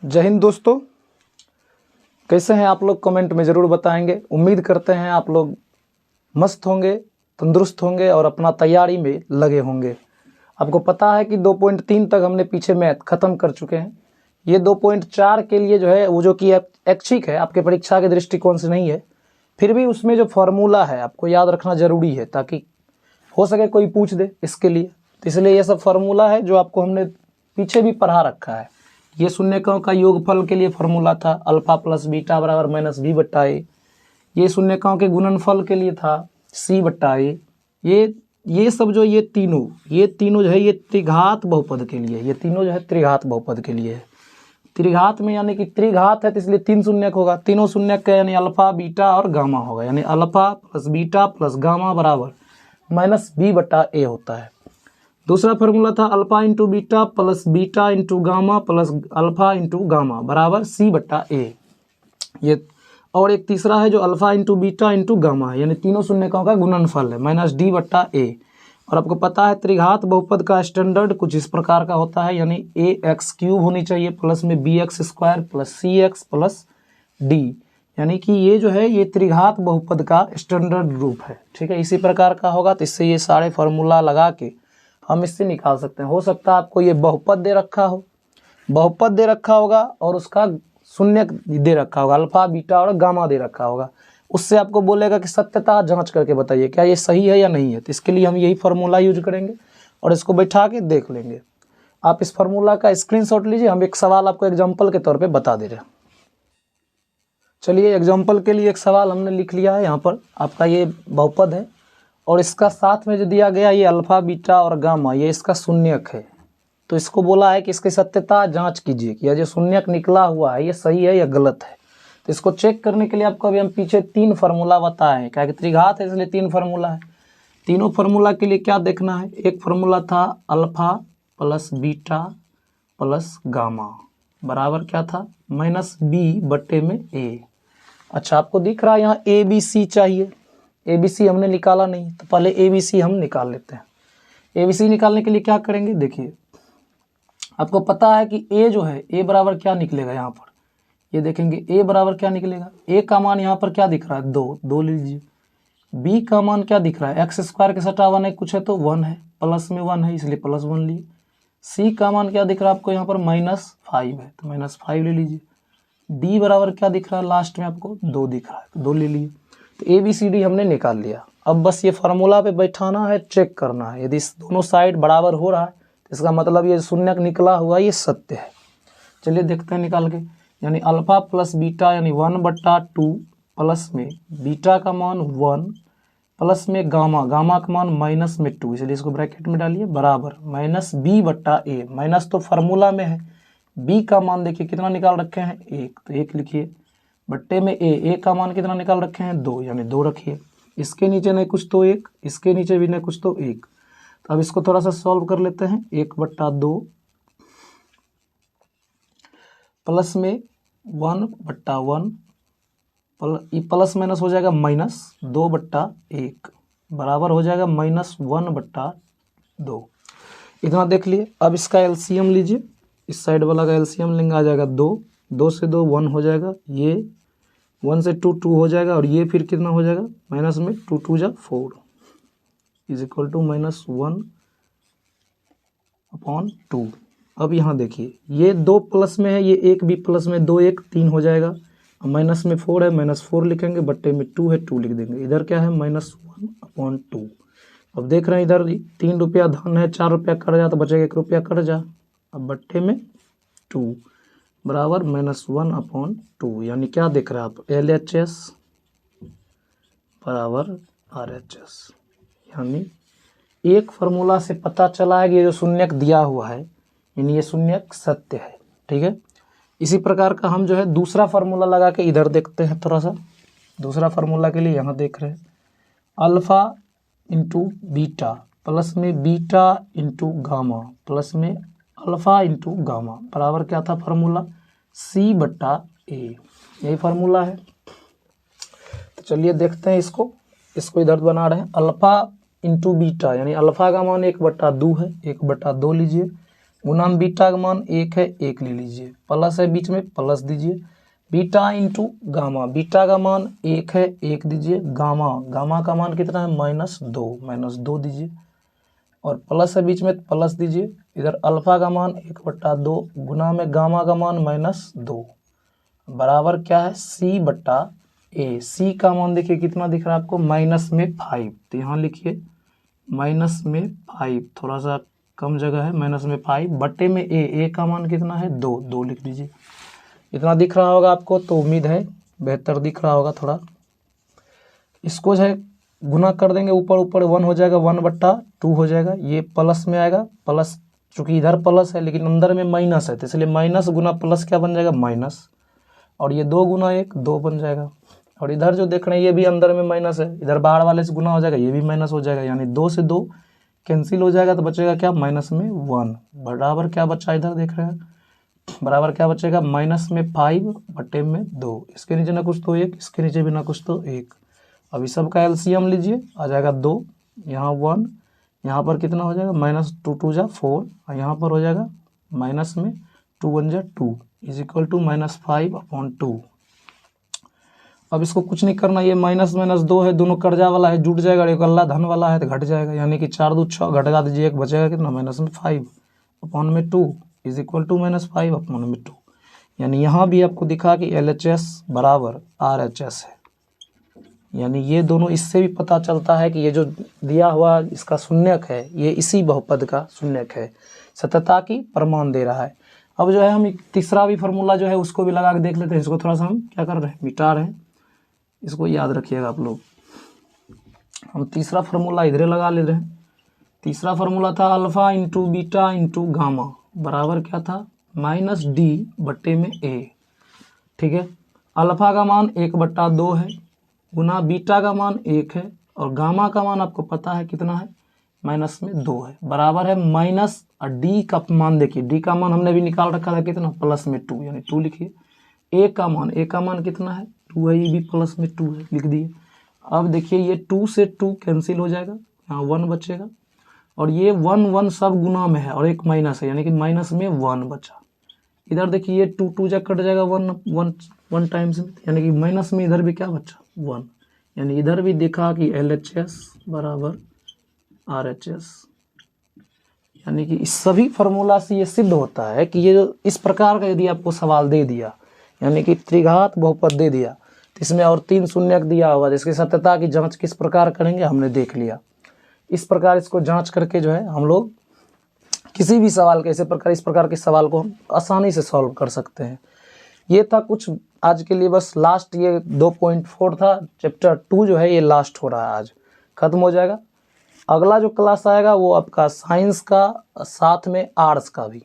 जय हिंद दोस्तों, कैसे हैं आप लोग? कमेंट में ज़रूर बताएंगे। उम्मीद करते हैं आप लोग मस्त होंगे, तंदुरुस्त होंगे और अपना तैयारी में लगे होंगे। आपको पता है कि 2.3 तक हमने पीछे मैथ ख़त्म कर चुके हैं। ये 2.4 के लिए जो है वो जो कि ऐच्छिक है, आपके परीक्षा के दृष्टिकोण से नहीं है, फिर भी उसमें जो फार्मूला है आपको याद रखना ज़रूरी है ताकि हो सके कोई पूछ दे इसके लिए। तो इसलिए ये सब फार्मूला है जो आपको हमने पीछे भी पढ़ा रखा है। ये शून्यकों का योगफल के लिए फार्मूला था अल्फा प्लस बीटा बराबर माइनस बी बट्टा ए। ये शून्यकों के गुणनफल के लिए था सी बट्टा ए। ये सब जो ये तीनों जो है ये त्रिघात बहुपद के लिए, ये तीनों जो है त्रिघात बहुपद के लिए है। त्रिघात में यानी कि त्रिघात है तो इसलिए 3 शून्यक होगा। तीनों शून्यक का यानी अल्फा बीटा और गामा होगा, यानी alpha plus beta plus gamma बराबर माइनस बी बट्टा ए होता है। दूसरा फार्मूला था alpha into beta plus beta into gamma plus alpha into gamma बराबर सी बट्टा ए। ये और एक तीसरा है जो alpha into beta into gamma है, यानी तीनों शून्यकों का गुणनफल है माइनस डी बट्टा ए। और आपको पता है त्रिघात बहुपद का स्टैंडर्ड कुछ इस प्रकार का होता है, यानी ए एक्स क्यूब होनी चाहिए प्लस में बी एक्स स्क्वायर प्लस सी एक्स प्लस डी, यानी कि ये जो है ये त्रिघात बहुपद का स्टैंडर्ड रूप है। ठीक है, इसी प्रकार का होगा तो इससे ये सारे फार्मूला लगा के हम इससे निकाल सकते हैं। हो सकता है आपको ये बहुपद दे रखा हो, बहुपद दे रखा होगा और उसका शून्य दे रखा होगा, अल्फा बीटा और गामा दे रखा होगा। उससे आपको बोलेगा कि सत्यता जांच करके बताइए क्या ये सही है या नहीं है। तो इसके लिए हम यही फार्मूला यूज करेंगे और इसको बैठा के देख लेंगे। आप इस फार्मूला का स्क्रीनशॉट लीजिए, हम एक सवाल आपको एग्जाम्पल के तौर पर बता दे रहे हैं। चलिए, एग्जाम्पल के लिए एक सवाल हमने लिख लिया है। यहाँ पर आपका ये बहुपद है और इसका साथ में जो दिया गया ये अल्फा बीटा और गामा ये इसका शून्यक है। तो इसको बोला है कि इसकी सत्यता जांच कीजिए कि यह जो शून्यक निकला हुआ है ये सही है या गलत है। तो इसको चेक करने के लिए आपको अभी हम पीछे 3 फार्मूला बताए हैं, क्या कि त्रिघात है इसलिए 3 फार्मूला है। तीनों फार्मूला के लिए क्या देखना है, एक फार्मूला था alpha plus beta plus gamma बराबर क्या था माइनस बी बट्टे में ए। अच्छा, आपको दिख रहा है यहाँ ए बी सी चाहिए, ए बी सी हमने निकाला नहीं, तो पहले ए बी सी हम निकाल लेते हैं। ए बी सी निकालने के लिए क्या करेंगे, देखिए आपको पता है कि ए जो है ए बराबर क्या निकलेगा। यहाँ पर ये देखेंगे ए बराबर क्या निकलेगा, ए का मान यहाँ पर क्या दिख रहा है 2, 2 ले लीजिए। बी का मान क्या दिख रहा है एक्स स्क्वायर के सटा 1 है, कुछ है तो 1 है, प्लस में 1 है इसलिए प्लस 1 लिए। सी का मान क्या दिख रहा है आपको यहाँ पर -5 है तो -5 ले लीजिए। डी बराबर क्या दिख रहा है लास्ट में आपको 2 दिख रहा है तो 2 ले लिए। तो ए बी सी डी हमने निकाल लिया। अब बस ये फार्मूला पे बैठाना है, चेक करना है। यदि दोनों साइड बराबर हो रहा है तो इसका मतलब ये शून्यक निकला हुआ ये सत्य है। चलिए देखते हैं निकाल के, यानी अल्फा प्लस बीटा यानी 1/2 प्लस में बीटा का मान 1 प्लस में गामा, गामा का मान -2, इसलिए इसको ब्रैकेट में डालिए बराबर माइनस बी बट्टा ए। माइनस तो फार्मूला में है, बी का मान देखिए कितना निकाल रखे हैं 1, तो 1 लिखिए बट्टे में ए का मान कितना निकाल रखे हैं 2, यानी 2 रखिए। इसके नीचे नहीं कुछ तो 1, इसके नीचे भी नहीं कुछ तो 1। तो अब इसको थोड़ा सा सॉल्व कर लेते हैं। 1/2 प्लस में 1/1 प्लस माइनस हो जाएगा -2/1 बराबर हो जाएगा -1/2। इतना देख लिए। अब इसका एलसीएम लीजिए, इस साइड वाला का एलसीएम लेंगे, आ जाएगा 2, 2 से 2 1 हो जाएगा, ये 1 से 2 2 हो जाएगा और ये फिर कितना हो जाएगा माइनस में 2 2 जा 4 इज इक्वल टू -1/2। अब यहाँ देखिए ये 2 प्लस में है, ये 1 भी प्लस में, 2 1 3 हो जाएगा, माइनस में 4 है -4 लिखेंगे, बट्टे में 2 है 2 लिख देंगे। इधर क्या है -1/2। अब देख रहे हैं इधर 3 रुपया धन है, 4 रुपया कट जा तो बचेगा 1 रुपया कट जा, अब बट्टे में 2 बराबर -1/2, यानी क्या देख रहे हैं आप LHS बराबर RHS। यानी एक फार्मूला से पता चला है कि ये जो शून्यक दिया हुआ है यानी ये शून्यक सत्य है। ठीक है, इसी प्रकार का हम जो है दूसरा फार्मूला लगा के इधर देखते हैं। थोड़ा सा दूसरा फार्मूला के लिए यहाँ देख रहे हैं अल्फा इंटू बीटा प्लस में बीटा इंटू गामा प्लस में अल्फा इंटू गामा बराबर क्या था फार्मूला सी बट्टा ए, यही फार्मूला है। तो चलिए देखते हैं इसको इधर बना रहे हैं। अल्फा इंटू बीटा यानी अल्फा का मान 1/2 है, 1/2 लीजिए गुना में बीटा का मान 1 है, 1 ले लीजिए, प्लस है बीच में प्लस दीजिए, बीटा इंटू गामा, बीटा का मान 1 है, 1 दीजिए, गामा, गामा का मान कितना है -2 दीजिए, और प्लस है बीच में प्लस दीजिए, इधर अल्फा का मान 1/2 गुना में गामा का मान -2 बराबर क्या है C/A। C का मान देखिए कितना दिख रहा है आपको, -5, तो यहाँ लिखिए -5, थोड़ा सा कम जगह है, -5 बट्टे में A का मान कितना है 2 लिख दीजिए। इतना दिख रहा होगा आपको, तो उम्मीद है बेहतर दिख रहा होगा थोड़ा। इसको जो है गुना कर देंगे, ऊपर ऊपर 1 हो जाएगा, 1/2 हो जाएगा, ये प्लस में आएगा, प्लस चूंकि इधर प्लस है लेकिन अंदर में माइनस है, तो इसलिए माइनस गुना प्लस क्या बन जाएगा माइनस, और ये 2 गुना 1 2 बन जाएगा, और इधर जो देख रहे हैं ये भी अंदर में माइनस है, इधर बाहर वाले से गुना हो जाएगा, ये भी माइनस हो जाएगा, यानी 2 से 2 कैंसिल हो जाएगा, तो बचेगा क्या -1 बराबर क्या बचा, इधर देख रहे हैं बराबर क्या बचेगा -5 बटे में 2, इसके नीचे ना कुछ तो 1, इसके नीचे भी ना कुछ तो 1। अभी सबका एलसीएम लीजिए, आ जाएगा 2, यहाँ 1, यहाँ पर कितना हो जाएगा -2 2 जा 4, और यहाँ पर हो जाएगा माइनस में 2 1 जा 2 इज इक्वल टू -5/2। अब इसको कुछ नहीं करना, ये -2 है, दोनों कर्जा वाला है, जुट जाएगा, एक अल्लाह धन वाला है तो घट जाएगा, यानी कि 4 2 6 घटा दीजिए, एक बचेगा कितना -5/2 इज इक्वल टू -5/2। यानी यहाँ भी आपको दिखा कि LHS बराबर RHS है, यानी ये दोनों, इससे भी पता चलता है कि ये जो दिया हुआ इसका शून्यक है ये इसी बहुपद का शून्यक है, सत्यता की प्रमाण दे रहा है। अब जो है हम तीसरा भी फार्मूला जो है उसको भी लगा के देख लेते हैं, इसको थोड़ा सा हम क्या कर रहे हैं मिटा रहे हैं, इसको याद रखिएगा आप लोग। हम तीसरा फार्मूला इधर लगा ले रहे हैं। तीसरा फार्मूला था alpha into beta into gamma बराबर क्या था -D बट्टे में A, ठीक है। अल्फा का मान 1/2 है, गुना बीटा का मान 1 है, और गामा का मान आपको पता है कितना है -2 है, बराबर है माइनस D का मान, देखिए D का मान हमने भी निकाल रखा था कितना +2, यानी 2 लिखिए। A का मान कितना है 2 है, ये भी +2 है, लिख दिए। अब देखिए ये 2 से 2 कैंसिल हो जाएगा, यहाँ 1 बचेगा, और ये 1 1 सब गुना में है और एक माइनस है, यानी कि माइनस में 1 बचा। इधर देखिए ये 2 2 जा कट जाएगा 1 टाइम्स में, यानी कि माइनस में इधर भी क्या बचा 1, यानी इधर भी देखा कि LHS बराबर RHS, यानी कि इस सभी फार्मूला से ये सिद्ध होता है कि ये जो इस प्रकार का यदि आपको सवाल दे दिया, यानी कि त्रिघात बहुपद दे दिया, तो इसमें और 3 शून्यक दिया होगा, जिसकी सत्यता की जांच किस प्रकार करेंगे हमने देख लिया। इस प्रकार इसको जांच करके जो है हम लोग किसी भी सवाल के इस प्रकार के सवाल को हम आसानी से सॉल्व कर सकते हैं। ये था कुछ आज के लिए, बस लास्ट ये 2.4 था। चैप्टर 2 जो है ये लास्ट हो रहा है, आज खत्म हो जाएगा। अगला जो क्लास आएगा वो आपका साइंस का, साथ में आर्ट्स का भी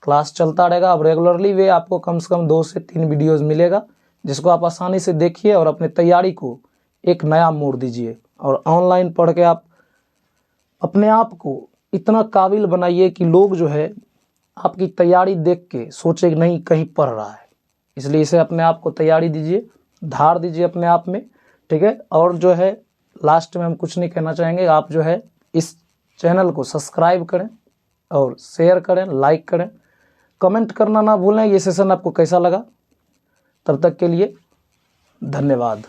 क्लास चलता रहेगा। अब रेगुलरली वे आपको कम से कम 2 से 3 वीडियोज़ मिलेगा, जिसको आप आसानी से देखिए और अपने तैयारी को एक नया मोड़ दीजिए, और ऑनलाइन पढ़ के आप अपने आप को इतना काबिल बनाइए कि लोग जो है आपकी तैयारी देख के सोचे कि नहीं कहीं पढ़ रहा है। इसलिए इसे अपने आप को तैयारी दीजिए, धार दीजिए अपने आप में, ठीक है। और जो है लास्ट में हम कुछ नहीं कहना चाहेंगे, आप जो है इस चैनल को सब्सक्राइब करें और शेयर करें, लाइक करें, कमेंट करना ना भूलें ये सेशन आपको कैसा लगा। तब तक के लिए धन्यवाद।